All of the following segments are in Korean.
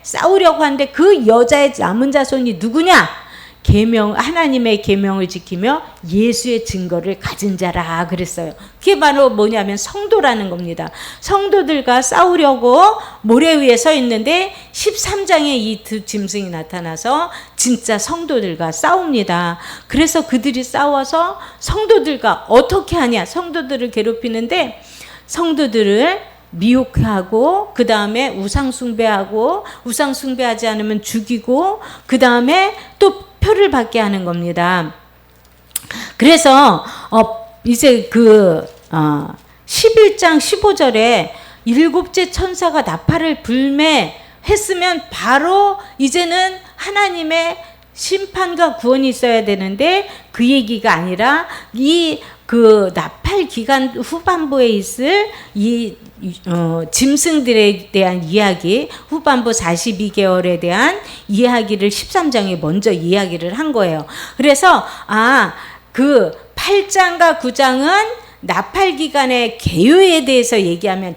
싸우려고 하는데 그 여자의 남은 자손이 누구냐? 하나님의 계명을 지키며 예수의 증거를 가진 자라 그랬어요. 그게 바로 뭐냐면 성도라는 겁니다. 성도들과 싸우려고 모래 위에 서 있는데 13장에 이 두 짐승이 나타나서 진짜 성도들과 싸웁니다. 그래서 그들이 싸워서 성도들과 어떻게 하냐? 성도들을 괴롭히는데 성도들을 미혹하고 그 다음에 우상 숭배하고 우상 숭배하지 않으면 죽이고 그 다음에 또 표를 받게 하는 겁니다. 그래서 이제 11장 15절에 일곱째 천사가 나팔을 불매했으면 바로 이제는 하나님의 심판과 구원이 있어야 되는데 그 얘기가 아니라 그 나팔 기간 후반부에 있을 짐승들에 대한 이야기, 후반부 42개월에 대한 이야기를 13장에 먼저 이야기를 한 거예요. 그래서 그 8장과 9장은 나팔 기간의 개요에 대해서 얘기하면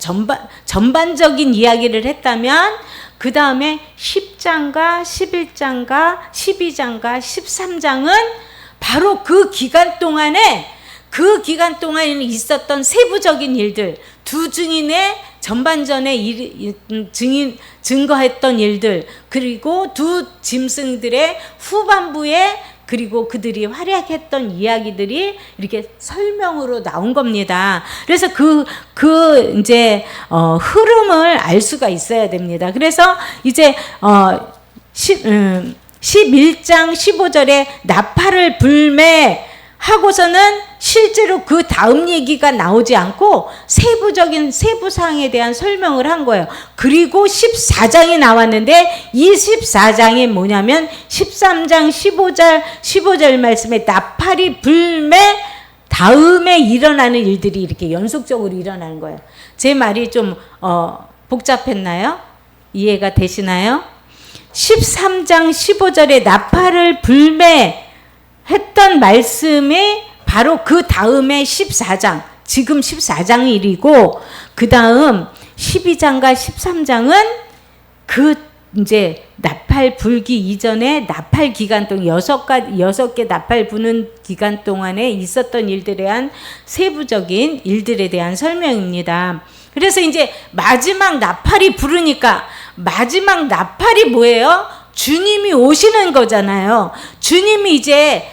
전반적인 이야기를 했다면 그 다음에 10장과 11장과 12장과 13장은 바로 그 기간 동안에 있었던 세부적인 일들, 두 증인의 전반전에 증거했던 일들, 그리고 두 짐승들의 후반부에 그리고 그들이 활약했던 이야기들이 이렇게 설명으로 나온 겁니다. 그래서 이제 흐름을 알 수가 있어야 됩니다. 그래서 이제 11장 15절에 나팔을 불매하고서는 실제로 그 다음 얘기가 나오지 않고 세부사항에 대한 설명을 한 거예요. 그리고 14장이 나왔는데 이 14장이 뭐냐면 13장 15절 말씀에 나팔이 불매 다음에 일어나는 일들이 이렇게 연속적으로 일어나는 거예요. 제 말이 좀 복잡했나요? 이해가 되시나요? 13장 15절에 나팔을 불매했던 말씀이 바로 그 다음에 14장, 지금 14장이 일이고, 그 다음 12장과 13장은 이제 나팔 불기 이전에 나팔 기간 동안 6개 나팔 부는 기간 동안에 있었던 일들에 대한 세부적인 일들에 대한 설명입니다. 그래서 이제 마지막 나팔이 부르니까 마지막 나팔이 뭐예요? 주님이 오시는 거잖아요. 주님이 이제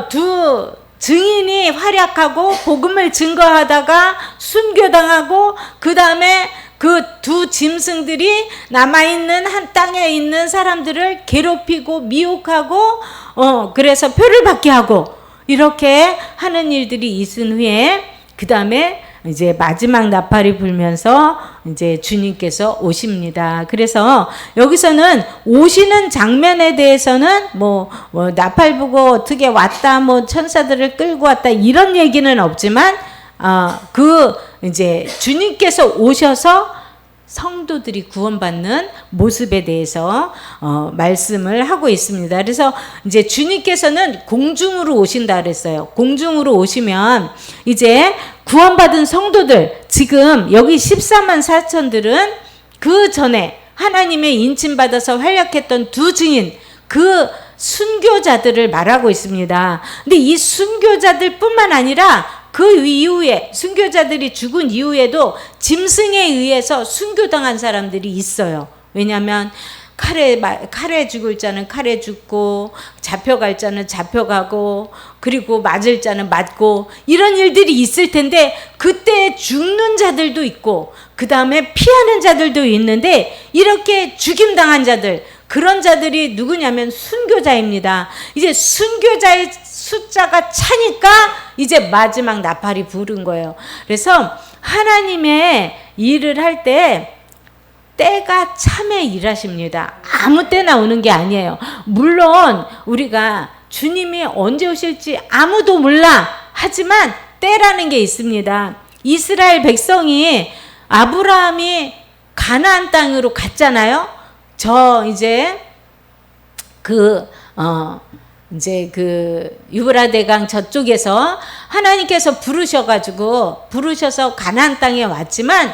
두 증인이 활약하고 복음을 증거하다가 순교당하고 그 다음에 그 두 짐승들이 남아있는 한 땅에 있는 사람들을 괴롭히고 미혹하고 그래서 표를 받게 하고 이렇게 하는 일들이 있은 후에 그 다음에 이제 마지막 나팔이 불면서 이제 주님께서 오십니다. 그래서 여기서는 오시는 장면에 대해서는 나팔 부고 어떻게 왔다, 천사들을 끌고 왔다 이런 얘기는 없지만 이제 주님께서 오셔서 성도들이 구원받는 모습에 대해서 말씀을 하고 있습니다. 그래서 이제 주님께서는 공중으로 오신다 그랬어요. 공중으로 오시면 이제 구원받은 성도들, 지금 여기 14만 4천들은 그 전에 하나님의 인침받아서 활약했던 두 증인, 그 순교자들을 말하고 있습니다. 근데 이 순교자들 뿐만 아니라 그 이후에 순교자들이 죽은 이후에도 짐승에 의해서 순교당한 사람들이 있어요. 왜냐하면 칼에 죽을 자는 칼에 죽고 잡혀갈 자는 잡혀가고 그리고 맞을 자는 맞고 이런 일들이 있을 텐데 그때 죽는 자들도 있고 그 다음에 피하는 자들도 있는데 이렇게 죽임당한 자들, 그런 자들이 누구냐면 순교자입니다. 이제 순교자의 숫자가 차니까 이제 마지막 나팔이 부른 거예요. 그래서 하나님의 일을 할 때 때가 참에 일하십니다. 아무 때나 오는 게 아니에요. 물론 우리가 주님이 언제 오실지 아무도 몰라. 하지만 때라는 게 있습니다. 이스라엘 백성이 아브라함이 가나안 땅으로 갔잖아요. 이제 유브라데강 저쪽에서 하나님께서 부르셔서 가나안 땅에 왔지만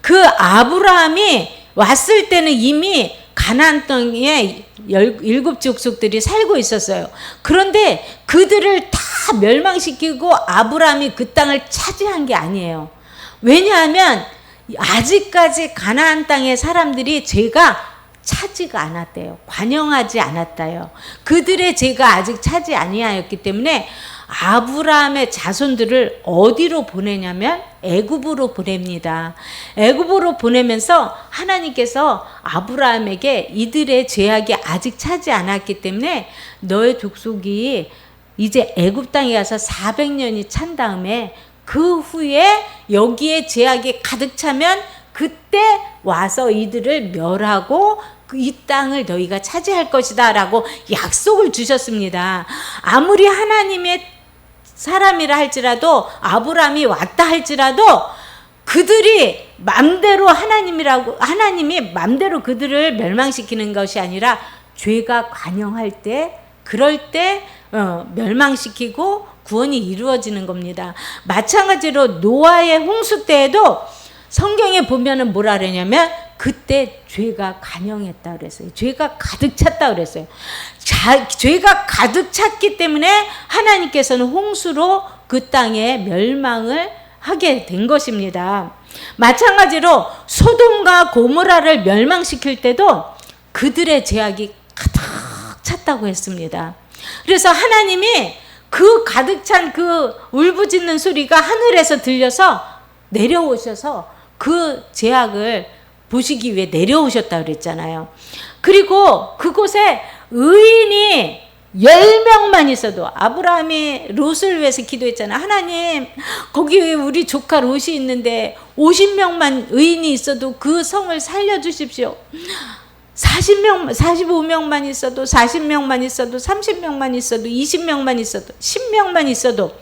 그 아브라함이 왔을 때는 이미 가나안 땅에 7족속들이 살고 있었어요. 그런데 그들을 다 멸망시키고 아브라함이 그 땅을 차지한 게 아니에요. 왜냐하면 아직까지 가나안 땅의 사람들이 죄가 차지가 않았대요. 관영하지 않았다요. 그들의 죄가 아직 차지 아니하였기 때문에 아브라함의 자손들을 어디로 보내냐면 애굽으로 보냅니다. 애굽으로 보내면서 하나님께서 아브라함에게 이들의 죄악이 아직 차지 않았기 때문에 너의 족속이 이제 애굽 땅에 가서 400년이 찬 다음에 그 후에 여기에 죄악이 가득 차면 그때 와서 이들을 멸하고 이 땅을 너희가 차지할 것이다 라고 약속을 주셨습니다. 아무리 하나님의 사람이라 할지라도 아브라함이 왔다 할지라도 그들이 맘대로 하나님이 맘대로 그들을 멸망시키는 것이 아니라 죄가 관영할 때 그럴 때 멸망시키고 구원이 이루어지는 겁니다. 마찬가지로 노아의 홍수 때에도 성경에 보면은 뭐라 그러냐면 그때 죄가 관영했다 그랬어요. 죄가 가득 찼다 그랬어요. 죄가 가득 찼기 때문에 하나님께서는 홍수로 그 땅에 멸망을 하게 된 것입니다. 마찬가지로 소돔과 고모라를 멸망시킬 때도 그들의 죄악이 가득 찼다고 했습니다. 그래서 하나님이 그 가득 찬 그 울부짖는 소리가 하늘에서 들려서 내려오셔서 그 죄악을 보시기 위해 내려오셨다 그랬잖아요. 그리고 그곳에 의인이 10명만 있어도 아브라함이 롯을 위해서 기도했잖아요. 하나님 거기 우리 조카 롯이 있는데 50명만 의인이 있어도 그 성을 살려주십시오. 45명만 있어도 40명만 있어도 30명만 있어도 20명만 있어도 10명만 있어도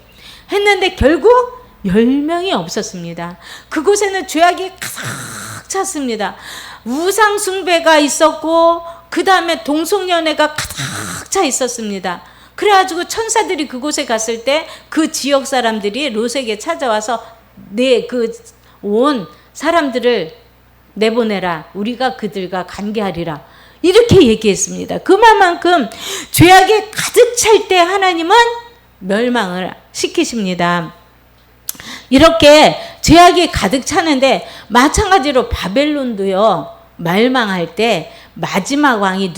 했는데 결국 10명이 없었습니다. 그곳에는 죄악이 가득 찼습니다. 우상 숭배가 있었고 그 다음에 동성연애가 가득 차 있었습니다. 그래가지고 천사들이 그곳에 갔을 때 그 지역 사람들이 롯에게 찾아와서 온 사람들을 내보내라. 우리가 그들과 관계하리라. 이렇게 얘기했습니다. 그만큼 죄악이 가득 찰 때 하나님은 멸망을 시키십니다. 이렇게 죄악이 가득 차는데 마찬가지로 바벨론도요. 멸망할 때 마지막 왕이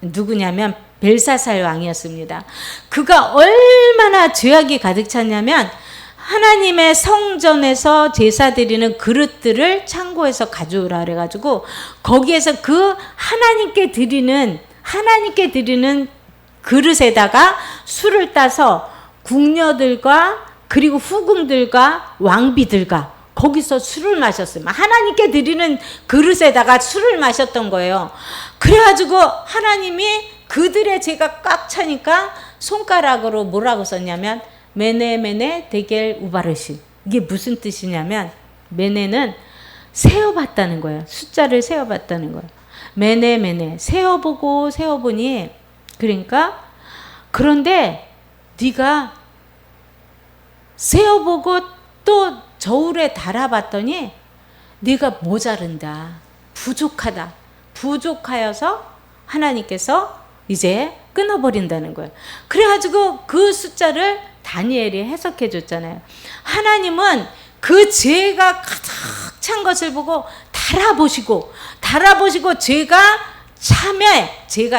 누구냐면 벨사살 왕이었습니다. 그가 얼마나 죄악이 가득 찼냐면 하나님의 성전에서 제사 드리는 그릇들을 창고에서 가져오라 그래가지고 거기에서 그 하나님께 드리는 그릇에다가 술을 따서 궁녀들과 그리고 후궁들과 왕비들과 거기서 술을 마셨어요. 하나님께 드리는 그릇에다가 술을 마셨던 거예요. 그래가지고 하나님이 그들의 죄가 꽉 차니까 손가락으로 뭐라고 썼냐면 메네 데겔 우바르시. 이게 무슨 뜻이냐면 메네는 세어봤다는 거예요. 숫자를 세어봤다는 거예요. 메네 세어보니 그러니까 그런데 네가 세어보고 또 저울에 달아봤더니 네가 모자른다. 부족하여서 하나님께서 이제 끊어버린다는 거예요. 그래가지고 그 숫자를 다니엘이 해석해 줬잖아요. 하나님은 그 죄가 가득 찬 것을 보고 달아보시고 죄가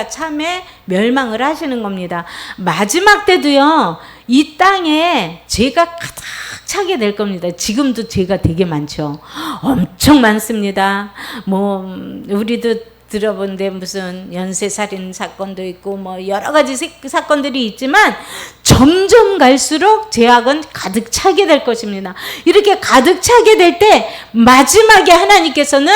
참에 멸망을 하시는 겁니다. 마지막 때도요. 이 땅에 죄가 가득 차게 될 겁니다. 지금도 죄가 되게 많죠. 엄청 많습니다. 우리도 들어본데 무슨 연쇄살인 사건도 있고 여러 가지 사건들이 있지만 점점 갈수록 죄악은 가득 차게 될 것입니다. 이렇게 가득 차게 될 때 마지막에 하나님께서는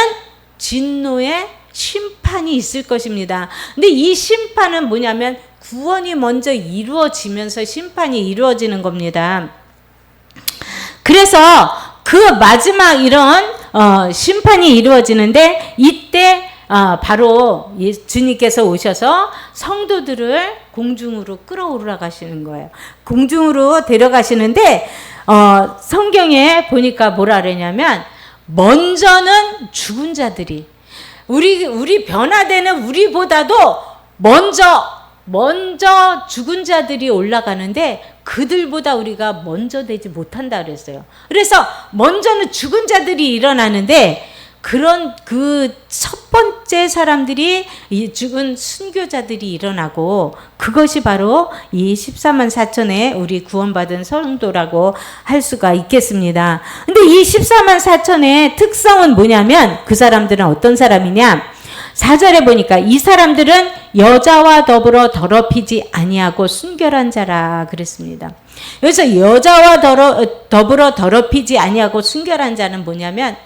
진노의 심판이 있을 것입니다. 근데 이 심판은 뭐냐면 구원이 먼저 이루어지면서 심판이 이루어지는 겁니다. 그래서 그 마지막 이런 심판이 이루어지는데 이때 바로 주님께서 오셔서 성도들을 공중으로 끌어올라 가시는 거예요. 공중으로 데려가시는데 성경에 보니까 뭐라 그러냐면 먼저는 죽은 자들이, 우리 변화되는 우리보다도 먼저 죽은 자들이 올라가는데 그들보다 우리가 먼저 되지 못한다 그랬어요. 그래서 먼저는 죽은 자들이 일어나는데 그런 그 첫 번째 사람들이 이 죽은 순교자들이 일어나고, 그것이 바로 이 14만 4천의 우리 구원받은 성도라고 할 수가 있겠습니다. 근데 이 14만 4천의 특성은 뭐냐면, 그 사람들은 어떤 사람이냐? 4절에 보니까 이 사람들은 여자와 더불어 더럽히지 아니하고 순결한 자라 그랬습니다. 여기서 여자와 더불어 더럽히지 아니하고 순결한 자는 뭐냐면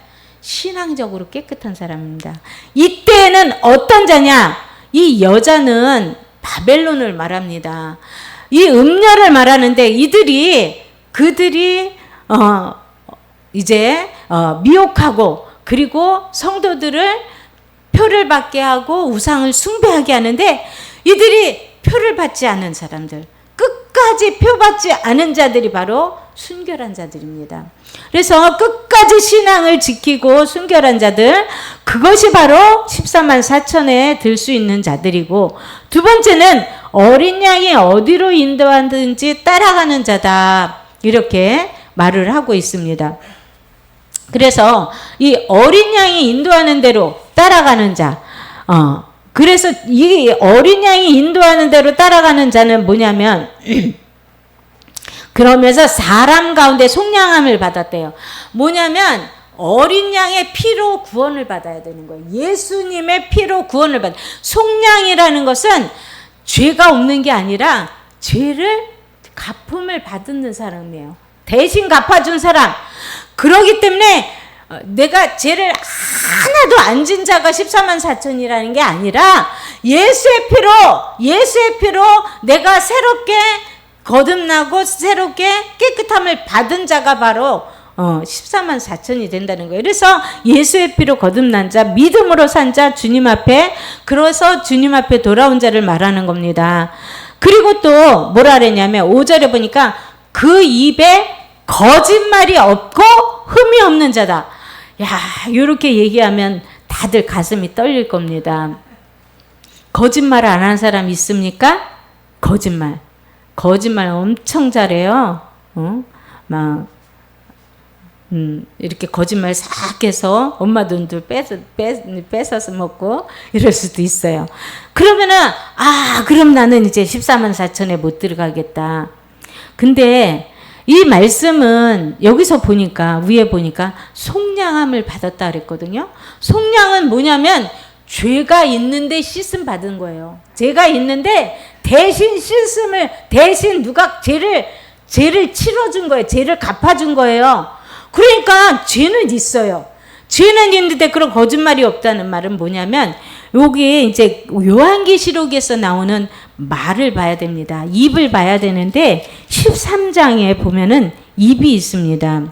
신앙적으로 깨끗한 사람입니다. 이때는 어떤 자냐? 이 여자는 바벨론을 말합니다. 이 음녀를 말하는데 그들이 이제 미혹하고, 그리고 성도들을 표를 받게 하고 우상을 숭배하게 하는데, 이들이 표를 받지 않은 사람들, 끝까지 표 받지 않은 자들이 바로 순결한 자들입니다. 그래서 끝까지 신앙을 지키고 순결한 자들, 그것이 바로 14만 4천에 들 수 있는 자들이고, 두 번째는 어린 양이 어디로 인도하든지 따라가는 자다, 이렇게 말을 하고 있습니다. 그래서 이 어린 양이 인도하는 대로 따라가는 자, 그래서 이 어린 양이 인도하는 대로 따라가는 자는 뭐냐면 그러면서 사람 가운데 속량함을 받았대요. 뭐냐면 어린 양의 피로 구원을 받아야 되는 거예요. 예수님의 피로 구원을 받아. 속량이라는 것은 죄가 없는 게 아니라 죄를 갚음을 받는 사람이에요. 대신 갚아준 사람. 그러기 때문에 내가 죄를 하나도 안 진 자가 14만 4천이라는 게 아니라 예수의 피로 내가 새롭게 거듭나고 새롭게 깨끗함을 받은 자가 바로 14만 4천이 된다는 거예요. 그래서 예수의 피로 거듭난 자, 믿음으로 산 자, 주님 앞에, 그래서 주님 앞에 돌아온 자를 말하는 겁니다. 그리고 또 뭐라 그랬냐면 5절에 보니까 그 입에 거짓말이 없고 흠이 없는 자다. 야, 이렇게 얘기하면 다들 가슴이 떨릴 겁니다. 거짓말 안 하는 사람 있습니까? 거짓말 엄청 잘해요. 이렇게 거짓말 싹 해서 엄마 돈들 뺏어서 먹고 이럴 수도 있어요. 그러면은 그럼 나는 이제 14만 4천에 못 들어가겠다. 근데 이 말씀은 여기서 보니까, 위에 보니까 속량함을 받았다 그랬거든요. 속량은 뭐냐면 죄가 있는데 씻음 받은 거예요. 죄가 있는데 대신 누가 죄를 치러준 거예요. 죄를 갚아준 거예요. 그러니까 죄는 있어요. 죄는 있는데 그런 거짓말이 없다는 말은 뭐냐면, 여기 이제 요한계시록에서 나오는 말을 봐야 됩니다. 입을 봐야 되는데 13장에 보면은 입이 있습니다.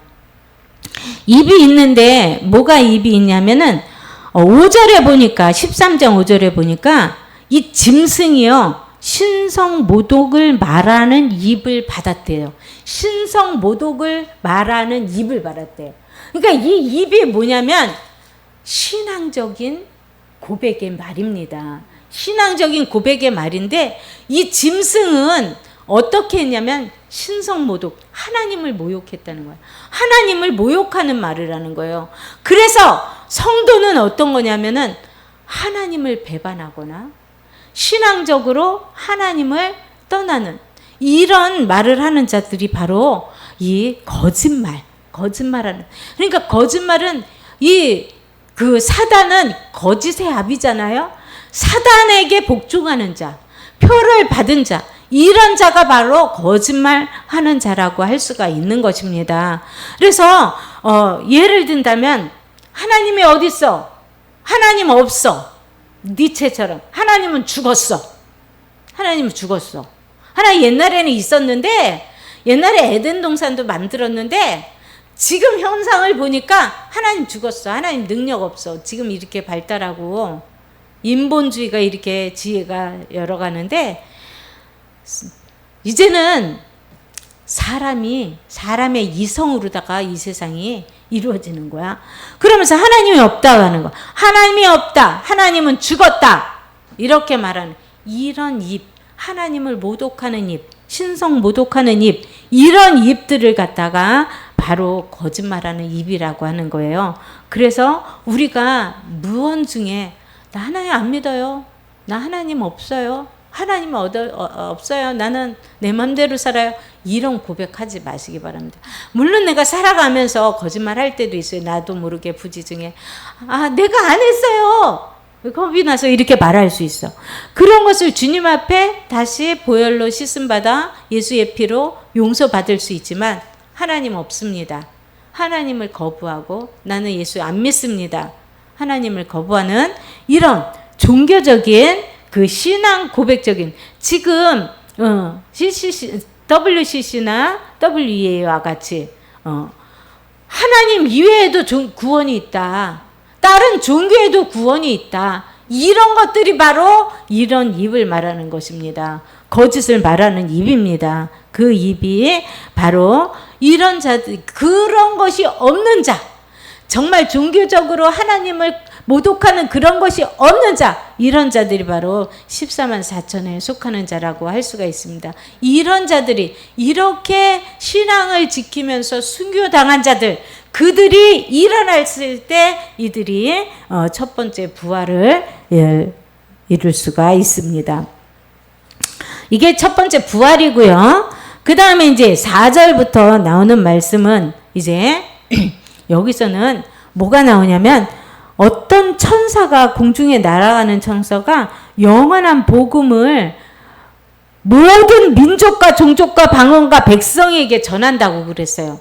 입이 있는데 뭐가 입이 있냐면은 5절에 보니까, 13장 5절에 보니까 이 짐승이요, 신성모독을 말하는 입을 받았대요. 신성모독을 말하는 입을 받았대요. 그러니까 이 입이 뭐냐면 신앙적인 고백의 말입니다. 신앙적인 고백의 말인데, 이 짐승은 어떻게 했냐면 신성모독, 하나님을 모욕했다는 거예요. 하나님을 모욕하는 말을 하는 거예요. 그래서 성도는 어떤 거냐면은 하나님을 배반하거나 신앙적으로 하나님을 떠나는 이런 말을 하는 자들이 바로 이 거짓말하는. 그러니까 거짓말은 그 사단은 거짓의 압이잖아요. 사단에게 복종하는 자, 표를 받은 자, 이런 자가 바로 거짓말하는 자라고 할 수가 있는 것입니다. 그래서 예를 든다면 하나님이 어디 있어? 하나님 없어. 니체처럼 하나님은 죽었어. 하나님은 죽었어. 하나님 옛날에는 있었는데, 옛날에 에덴 동산도 만들었는데 지금 현상을 보니까 하나님 죽었어. 하나님 능력 없어. 지금 이렇게 발달하고 인본주의가 이렇게 지혜가 열어가는데, 이제는 사람의 이성으로다가 이 세상이 이루어지는 거야. 그러면서 하나님이 없다고 하는 거야. 하나님이 없다. 하나님은 죽었다. 이렇게 말하는 이런 입, 하나님을 모독하는 입, 신성 모독하는 입, 이런 입들을 갖다가 바로 거짓말하는 입이라고 하는 거예요. 그래서 우리가 무언 중에 나 하나님 안 믿어요. 나 하나님 없어요. 하나님 없어요. 나는 내 맘대로 살아요. 이런 고백하지 마시기 바랍니다. 물론 내가 살아가면서 거짓말할 때도 있어요. 나도 모르게 부지중에 내가 안 했어요. 겁이 나서 이렇게 말할 수 있어. 그런 것을 주님 앞에 다시 보혈로 씻음받아 예수의 피로 용서받을 수 있지만 하나님 없습니다. 하나님을 거부하고 나는 예수 안 믿습니다. 하나님을 거부하는 이런 종교적인 그 신앙 고백적인 지금 WCC나 WEA와 같이 하나님 이외에도 구원이 있다. 다른 종교에도 구원이 있다. 이런 것들이 바로 이런 입을 말하는 것입니다. 거짓을 말하는 입입니다. 그 입이 바로 이런 자들, 그런 것이 없는 자, 정말 종교적으로 하나님을 모독하는 그런 것이 없는 자, 이런 자들이 바로 14만 4천에 속하는 자라고 할 수가 있습니다. 이런 자들이 이렇게 신앙을 지키면서 순교당한 자들, 그들이 일어났을 때 이들이 첫 번째 부활을 이룰 수가 있습니다. 이게 첫 번째 부활이고요. 그 다음에 이제 4절부터 나오는 말씀은 이제 여기서는 뭐가 나오냐면 어떤 천사가 공중에 날아가는 천사가 영원한 복음을 모든 민족과 종족과 방언과 백성에게 전한다고 그랬어요.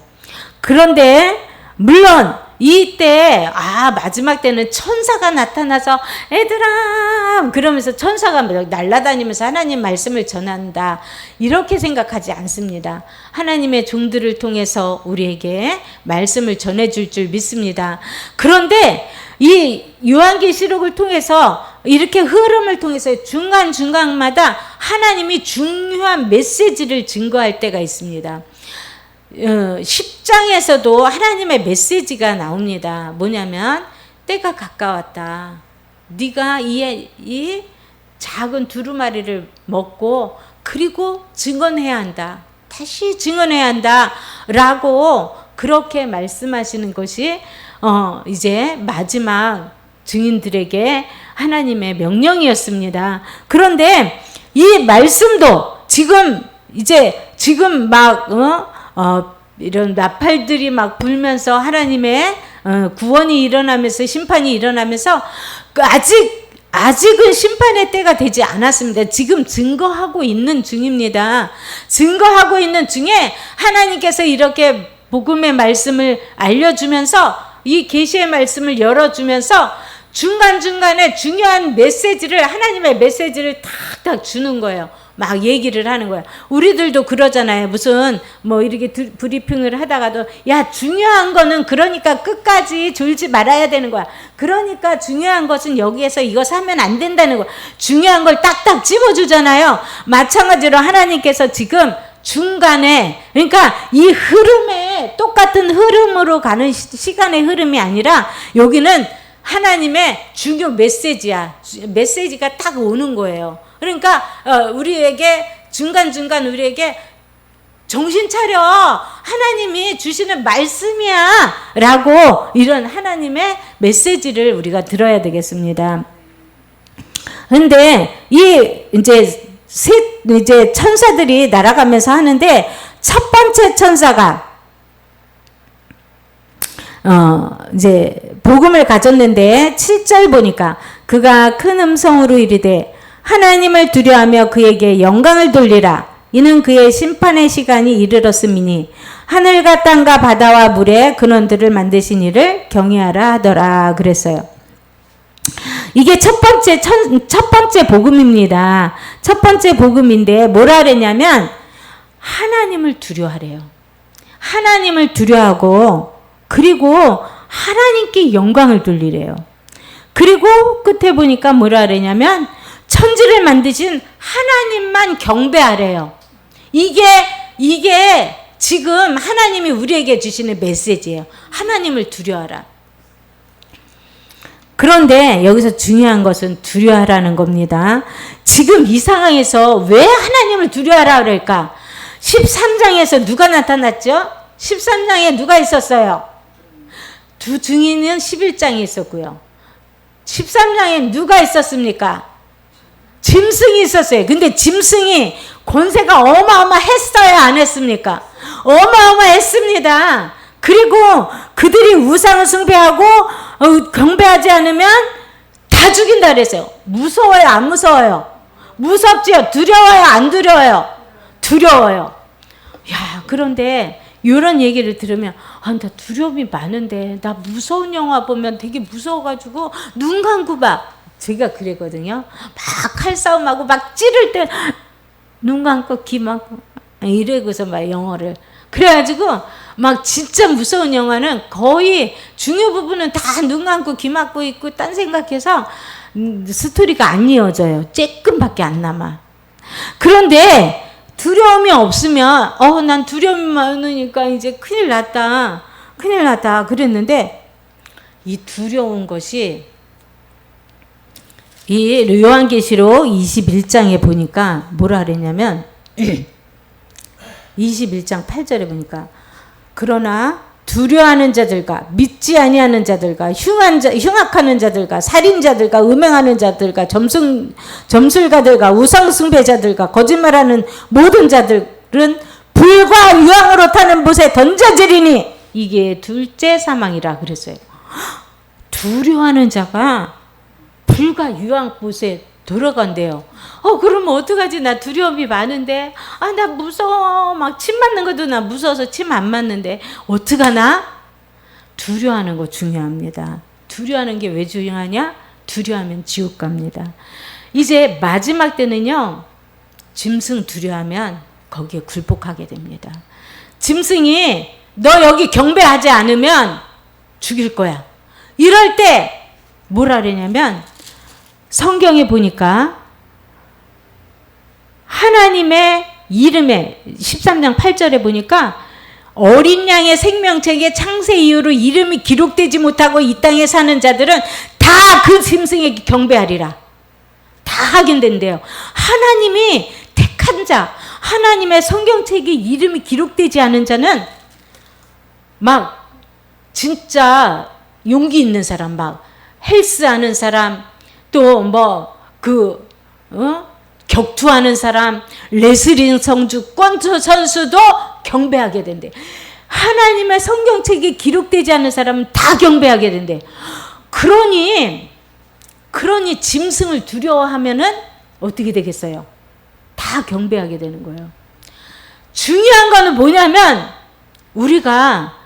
그런데 물론 이때 마지막 때는 천사가 나타나서 애들아 그러면서 천사가 날아다니면서 하나님 말씀을 전한다 이렇게 생각하지 않습니다. 하나님의 종들을 통해서 우리에게 말씀을 전해줄 줄 믿습니다. 그런데 이 요한계시록을 통해서 이렇게 흐름을 통해서 중간중간마다 하나님이 중요한 메시지를 증거할 때가 있습니다. 10장에서도 하나님의 메시지가 나옵니다. 뭐냐면 때가 가까웠다. 네가 이 작은 두루마리를 먹고 그리고 증언해야 한다. 다시 증언해야 한다. 라고 그렇게 말씀하시는 것이 이제 마지막 증인들에게 하나님의 명령이었습니다. 그런데 이 말씀도 지금 막 이런 나팔들이 막 불면서 하나님의 구원이 일어나면서 심판이 일어나면서 아직은 심판의 때가 되지 않았습니다. 지금 증거하고 있는 중입니다. 증거하고 있는 중에 하나님께서 이렇게 복음의 말씀을 알려주면서 이 계시의 말씀을 열어주면서 중간중간에 중요한 메시지를 하나님의 메시지를 탁탁 주는 거예요. 막 얘기를 하는 거야. 우리들도 그러잖아요. 무슨 이렇게 브리핑을 하다가도 야 중요한 거는 그러니까 끝까지 졸지 말아야 되는 거야. 그러니까 중요한 것은 여기에서 이거 사면 안 된다는 거야. 중요한 걸 딱딱 집어주잖아요. 마찬가지로 하나님께서 지금 중간에 그러니까 이 흐름에 똑같은 흐름으로 가는 시간의 흐름이 아니라 여기는 하나님의 중요 메시지가 딱 오는 거예요. 그러니까 우리에게 중간중간 우리에게 정신 차려 하나님이 주시는 말씀이야 라고 이런 하나님의 메시지를 우리가 들어야 되겠습니다. 근데 이제 천사들이 날아가면서 하는데 첫 번째 천사가 이제 복음을 가졌는데 7절 보니까 그가 큰 음성으로 이르되 하나님을 두려워하며 그에게 영광을 돌리라. 이는 그의 심판의 시간이 이르렀음이니 하늘과 땅과 바다와 물의 근원들을 만드신 이를 경외하라 하더라 그랬어요. 이게 첫 번째 복음입니다. 첫 번째 복음인데 뭐라 그랬냐면 하나님을 두려워하래요. 하나님을 두려워하고 그리고 하나님께 영광을 돌리래요. 그리고 끝에 보니까 뭐라 그러냐면 천지를 만드신 하나님만 경배하래요. 이게 지금 하나님이 우리에게 주시는 메시지예요. 하나님을 두려워하라. 그런데 여기서 중요한 것은 두려워하라는 겁니다. 지금 이 상황에서 왜 하나님을 두려워하라 그럴까? 13장에서 누가 나타났죠? 13장에 누가 있었어요? 두 증인은 11장에 있었고요. 13장에 누가 있었습니까? 짐승이 있었어요. 근데 짐승이 권세가 어마어마했어요? 안 했습니까? 어마어마했습니다. 그리고 그들이 우상을 숭배하고 경배하지 않으면 다 죽인다 그랬어요. 무서워요? 안 무서워요? 무섭지요? 두려워요? 안 두려워요? 두려워요. 야, 그런데 이런 얘기를 들으면 나 두려움이 많은데 나 무서운 영화 보면 되게 무서워가지고 눈 감고 봐. 제가 그랬거든요. 막 칼싸움하고 막 찌를 때 눈 감고 귀 막고 이러고서 막 영어를 그래가지고 막 진짜 무서운 영화는 거의 중요 부분은 다 눈 감고 귀 막고 있고 딴 생각해서 스토리가 안 이어져요. 쬐끔밖에 안 남아. 그런데 두려움이 없으면 난 두려움이 많으니까 이제 큰일 났다 그랬는데 이 두려운 것이 이 요한계시록 21장에 보니까 뭐라 그랬냐면 21장 8절에 보니까 그러나 두려워하는 자들과 믿지 아니하는 자들과 흉악하는 자들과 살인자들과 음행하는 자들과 점술가들과 우상숭배자들과 거짓말하는 모든 자들은 불과 유황으로 타는 못에 던져지리니 이게 둘째 사망이라 그랬어요. 두려워하는 자가 불과 유황 못에 들어간대요. 그러면 어떡하지? 나 두려움이 많은데. 나 무서워. 막 침 맞는 것도 나 무서워서 침 안 맞는데. 어떡하나? 두려워하는 거 중요합니다. 두려워하는 게 왜 중요하냐? 두려워하면 지옥 갑니다. 이제 마지막 때는요. 짐승 두려워하면 거기에 굴복하게 됩니다. 짐승이 너 여기 경배하지 않으면 죽일 거야. 이럴 때 뭐라 그러냐면 성경에 보니까 하나님의 이름에 13장 8절에 보니까 어린 양의 생명책에 창세 이후로 이름이 기록되지 못하고 이 땅에 사는 자들은 다 그 짐승에게 경배하리라. 다 확인된대요. 하나님이 택한 자, 하나님의 성경책에 이름이 기록되지 않은 자는 막 진짜 용기 있는 사람, 막 헬스하는 사람, 또 격투하는 사람, 레슬링 선수, 권투 선수도 경배하게 된대. 하나님의 성경책에 기록되지 않은 사람은 다 경배하게 된대. 그러니 짐승을 두려워하면은 어떻게 되겠어요? 다 경배하게 되는 거예요. 중요한 거는 뭐냐면 우리가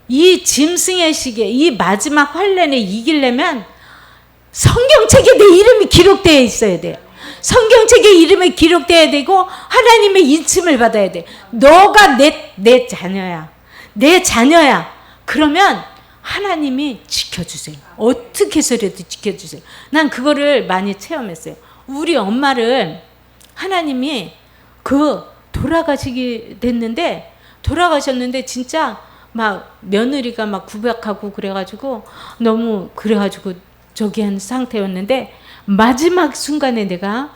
이 짐승의 시기에 이 마지막 환란에 이기려면 성경책에 내 이름이 기록되어 있어야 돼요. 성경책에 이름이 기록되어야 되고 하나님의 인침을 받아야 돼. 너가 내 자녀야. 내 자녀야. 그러면 하나님이 지켜주세요. 어떻게 해서라도 지켜주세요. 난 그거를 많이 체험했어요. 우리 엄마를 하나님이 돌아가셨는데 진짜 막 며느리가 막 구박하고 그래가지고 너무 그래가지고 저기 한 상태였는데 마지막 순간에 내가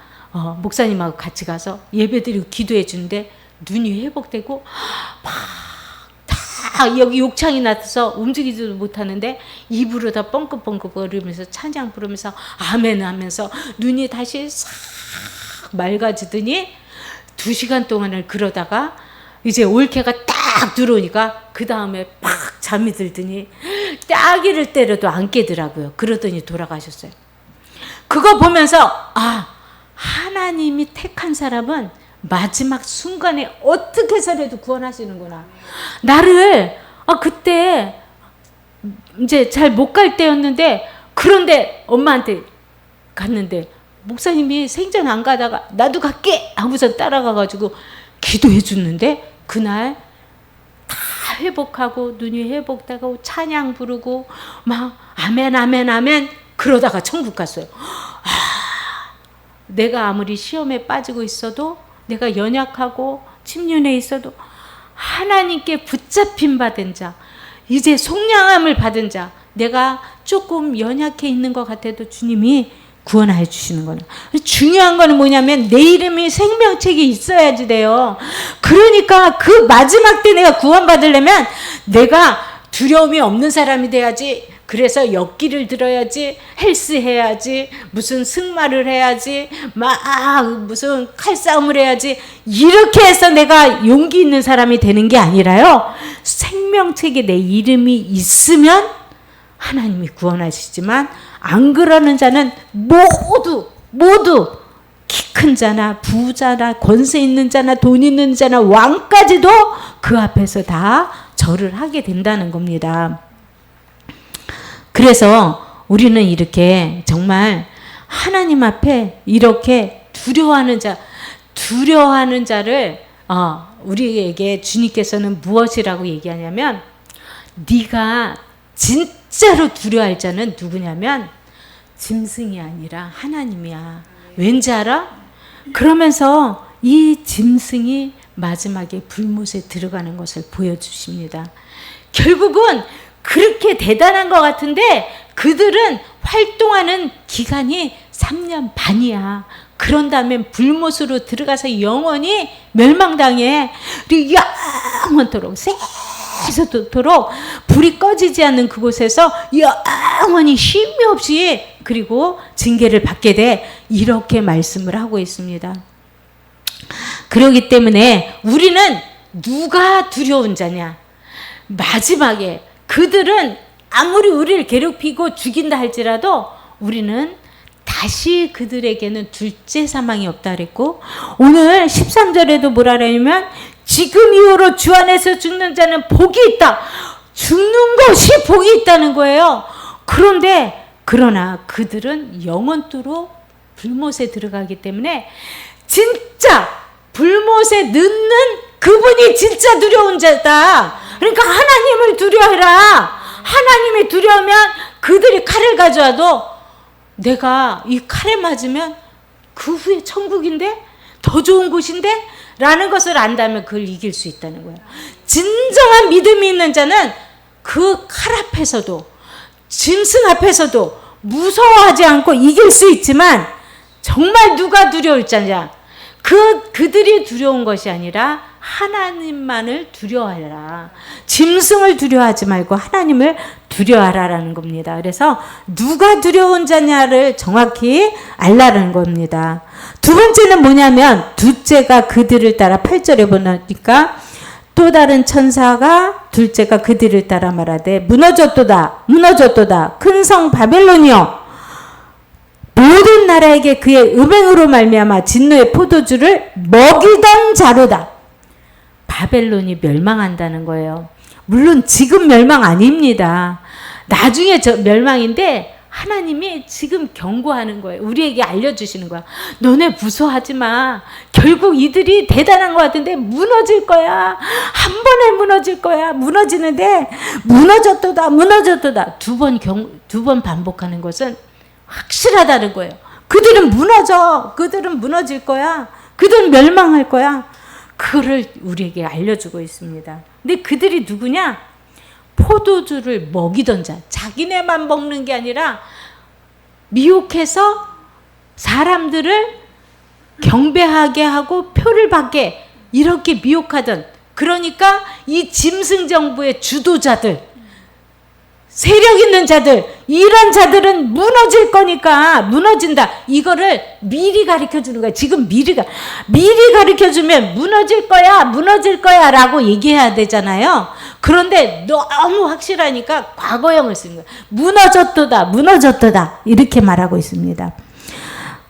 목사님하고 같이 가서 예배드리고 기도해 주는데 눈이 회복되고 막 다 여기 욕창이 나서 움직이지도 못하는데 입으로 다 뻥긋뻥긋 거리면서 찬양 부르면서 아멘 하면서 눈이 다시 싹 맑아지더니 2시간 동안을 그러다가 이제 올케가 딱 들어오니까 그 다음에 팍 잠이 들더니 따귀를 때려도 안 깨더라고요. 그러더니 돌아가셨어요. 그거 보면서 하나님이 택한 사람은 마지막 순간에 어떻게 해서라도 구원하시는구나. 나를 그때 이제 잘 못 갈 때였는데 그런데 엄마한테 갔는데 목사님이 생전 안 가다가 나도 갈게 하고서 따라가가지고 기도해 줬는데 그날 다 회복하고 눈이 회복되고 찬양 부르고 막 아멘 아멘 아멘 그러다가 천국 갔어요. 내가 아무리 시험에 빠지고 있어도 내가 연약하고 침륜에 있어도 하나님께 붙잡힘 받은 자, 이제 속량함을 받은 자, 내가 조금 연약해 있는 것 같아도 주님이 구원해 주시는 거는. 중요한 거는 뭐냐면 내 이름이 생명책이 있어야지 돼요. 그러니까 그 마지막 때 내가 구원받으려면 내가 두려움이 없는 사람이 돼야지. 그래서 역기를 들어야지, 헬스 해야지, 무슨 승마를 해야지, 무슨 칼싸움을 해야지, 이렇게 해서 내가 용기 있는 사람이 되는 게 아니라요, 생명책에 내 이름이 있으면 하나님이 구원하시지만, 안 그러는 자는 모두 키 큰 자나 부자나 권세 있는 자나 돈 있는 자나 왕까지도 그 앞에서 다 절을 하게 된다는 겁니다. 그래서 우리는 이렇게 정말 하나님 앞에 이렇게 두려워하는 자를 우리에게 주님께서는 무엇이라고 얘기하냐면, 네가 진짜로 두려워할 자는 누구냐면 짐승이 아니라 하나님이야. 왠지 알아? 그러면서 이 짐승이 마지막에 불못에 들어가는 것을 보여주십니다. 결국은 그렇게 대단한 것 같은데 그들은 활동하는 기간이 3년 반이야. 그런 다음에 불못으로 들어가서 영원히 멸망당해. 그리고 영원토록 새서도록 불이 꺼지지 않는 그곳에서 영원히 쉼이 없이 그리고 징계를 받게 돼. 이렇게 말씀을 하고 있습니다. 그렇기 때문에 우리는 누가 두려운 자냐? 마지막에 그들은 아무리 우리를 괴롭히고 죽인다 할지라도 우리는 다시 그들에게는 둘째 사망이 없다 그랬고, 오늘 13절에도 뭐라 그러냐면 지금 이후로 주 안에서 죽는 자는 복이 있다. 죽는 것이 복이 있다는 거예요. 그러나 그들은 영원토록 불못에 들어가기 때문에 진짜 불못에 넣는 그분이 진짜 두려운 자다. 그러니까 하나님을 두려워해라. 하나님이 두려우면 그들이 칼을 가져와도 내가 이 칼에 맞으면 그 후에 천국인데 더 좋은 곳인데 라는 것을 안다면 그걸 이길 수 있다는 거예요. 진정한 믿음이 있는 자는 그 칼 앞에서도 짐승 앞에서도 무서워하지 않고 이길 수 있지만, 정말 누가 두려울 자냐? 그들이 두려운 것이 아니라 하나님만을 두려워하라. 짐승을 두려워하지 말고 하나님을 두려워하라라는 겁니다. 그래서 누가 두려운 자냐를 정확히 알라는 겁니다. 두 번째는 뭐냐면, 둘째가 그들을 따라 8절에 보니까 또 다른 천사가 둘째가 그들을 따라 말하되 무너졌도다 큰 성 바벨론이여, 모든 나라에게 그의 음행으로 말미암아 진노의 포도주를 먹이던 자로다. 바벨론이 멸망한다는 거예요. 물론 지금 멸망 아닙니다. 나중에 멸망인데 하나님이 지금 경고하는 거예요. 우리에게 알려주시는 거야. 너네 무서워하지 마. 결국 이들이 대단한 것 같은데 무너질 거야. 한 번에 무너질 거야. 무너지는데 무너졌도다. 두 번 반복하는 것은 확실하다는 거예요. 그들은 무너질 거야. 그들은 멸망할 거야. 그거를 우리에게 알려주고 있습니다. 근데 그들이 누구냐? 포도주를 먹이던 자. 자기네만 먹는 게 아니라 미혹해서 사람들을 경배하게 하고 표를 받게 이렇게 미혹하던, 그러니까 이 짐승 정부의 주도자들, 세력 있는 자들, 이런 자들은 무너질 거니까 무너진다. 이거를 미리 가르쳐 주는 거야. 지금 미리 가르쳐 주면 무너질 거야 라고 얘기해야 되잖아요. 그런데 너무 확실하니까 과거형을 쓰는 거야. 무너졌도다 이렇게 말하고 있습니다.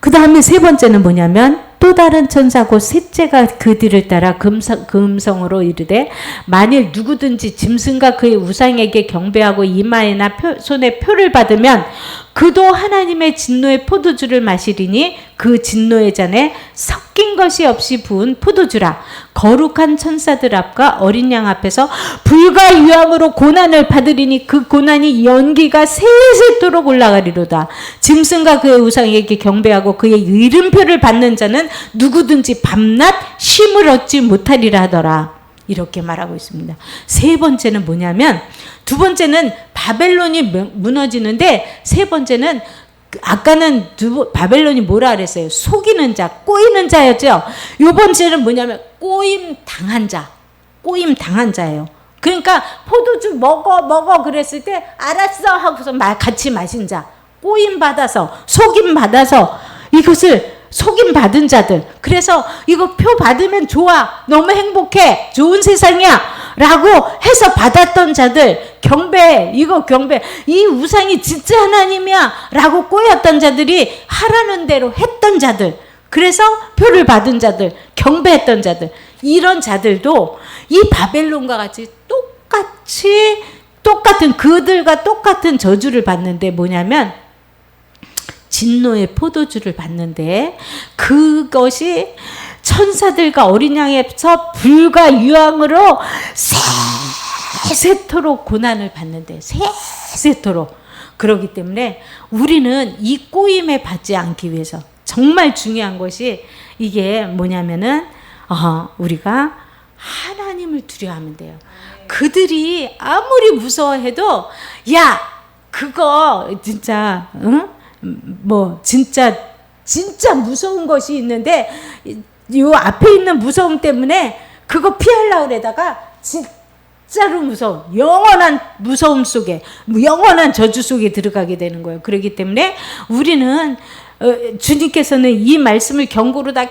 그 다음에 세 번째는 뭐냐면, 또 다른 천사 곧 셋째가 그들을 따라 금성으로 이르되 만일 누구든지 짐승과 그의 우상에게 경배하고 이마에나 손에 표를 받으면 그도 하나님의 진노의 포도주를 마시리니 그 진노의 잔에 섞인 것이 없이 부은 포도주라. 거룩한 천사들 앞과 어린 양 앞에서 불과 유황으로 고난을 받으리니 그 고난이 연기가 세세토록 올라가리로다. 짐승과 그의 우상에게 경배하고 그의 이름표를 받는 자는 누구든지 밤낮 쉼을 얻지 못하리라 하더라. 이렇게 말하고 있습니다. 세 번째는 뭐냐면, 두 번째는 바벨론이 무너지는데, 세 번째는 아까는 바벨론이 뭐라 그랬어요? 속이는 자, 꼬이는 자였죠. 요 번째는 뭐냐면 꼬임 당한 자, 꼬임 당한 자예요. 그러니까 포도주 먹어 그랬을 때 알았어 하고서 같이 마신 자, 꼬임 받아서, 속임 받아서, 이것을 속임 받은 자들. 그래서 이거 표 받으면 좋아, 너무 행복해, 좋은 세상이야 라고 해서 받았던 자들, 경배, 이거 경배, 이 우상이 진짜 하나님이야 라고 꼬였던 자들이 하라는 대로 했던 자들, 그래서 표를 받은 자들, 경배했던 자들, 이런 자들도 이 바벨론과 같이 똑같은 그들과 똑같은 저주를 받는데, 뭐냐면 진노의 포도주를 받는데, 그것이 천사들과 어린 양에서 불과 유황으로 세세토록 고난을 받는데, 세세토록. 그렇기 때문에 우리는 이 꼬임에 받지 않기 위해서 정말 중요한 것이 이게 뭐냐면은 우리가 하나님을 두려워하면 돼요. 그들이 아무리 무서워해도, 야 그거 진짜 뭐 진짜 무서운 것이 있는데, 요 앞에 있는 무서움 때문에 그거 피하려고 그러다가 진짜로 무서운, 영원한 무서움 속에, 영원한 저주 속에 들어가게 되는 거예요. 그렇기 때문에 우리는 주님께서는 이 말씀을 경고로 다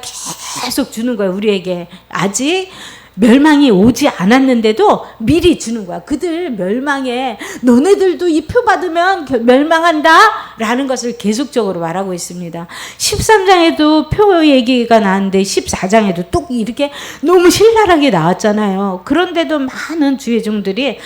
계속 주는 거예요. 우리에게 아직 멸망이 오지 않았는데도 미리 주는 거야. 그들 멸망해, 너네들도 이 표 받으면 멸망한다 라는 것을 계속적으로 말하고 있습니다. 13장에도 표 얘기가 나왔는데 14장에도 또 이렇게 너무 신랄하게 나왔잖아요. 그런데도 많은 주의 종들이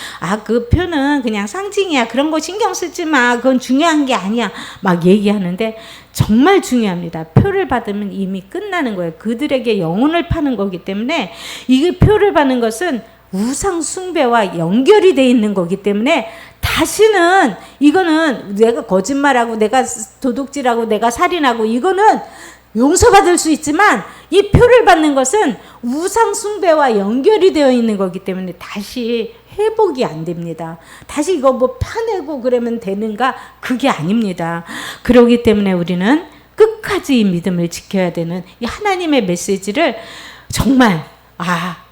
그 표는 그냥 상징이야, 그런 거 신경 쓰지 마, 그건 중요한 게 아니야 막 얘기하는데, 정말 중요합니다. 표를 받으면 이미 끝나는 거예요. 그들에게 영혼을 파는 거기 때문에, 이게 표를 받는 것은 우상 숭배와 연결이 돼 있는 거기 때문에, 다시는 이거는 내가 거짓말하고 내가 도둑질하고 내가 살인하고 이거는 용서받을 수 있지만, 이 표를 받는 것은 우상 숭배와 연결이 되어 있는 거기 때문에 다시 회복이 안 됩니다. 다시 이거 뭐 파내고 그러면 되는가? 그게 아닙니다. 그렇기 때문에 우리는 끝까지 이 믿음을 지켜야 되는 이 하나님의 메시지를 정말,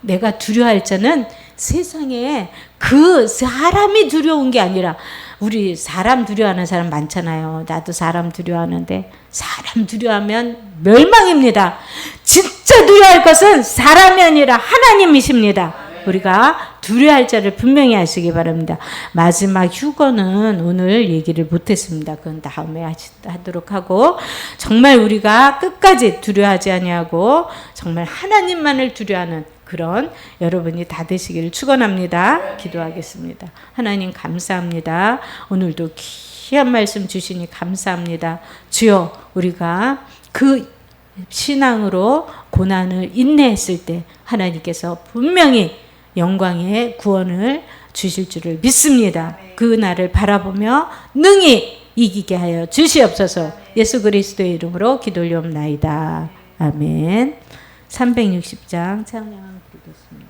내가 두려워할 자는 세상에 그 사람이 두려운 게 아니라, 우리 사람 두려워하는 사람 많잖아요. 나도 사람 두려워하는데, 사람 두려워하면 멸망입니다. 진짜 두려워할 것은 사람이 아니라 하나님이십니다. 우리가 두려워할 자를 분명히 하시기 바랍니다. 마지막 휴거는 오늘 얘기를 못했습니다. 그건 다음에 하도록 하고, 정말 우리가 끝까지 두려워하지 아니하고 정말 하나님만을 두려워하는 그런 여러분이 다 되시기를 축원합니다. 기도하겠습니다. 하나님 감사합니다. 오늘도 귀한 말씀 주시니 감사합니다. 주여, 우리가 그 신앙으로 고난을 인내했을 때 하나님께서 분명히 영광의 구원을 주실 줄을 믿습니다. 그 날을 바라보며 능히 이기게 하여 주시옵소서. 예수 그리스도의 이름으로 기도 올리옵나이다. 아멘. 360장 찬양 부르겠습니다.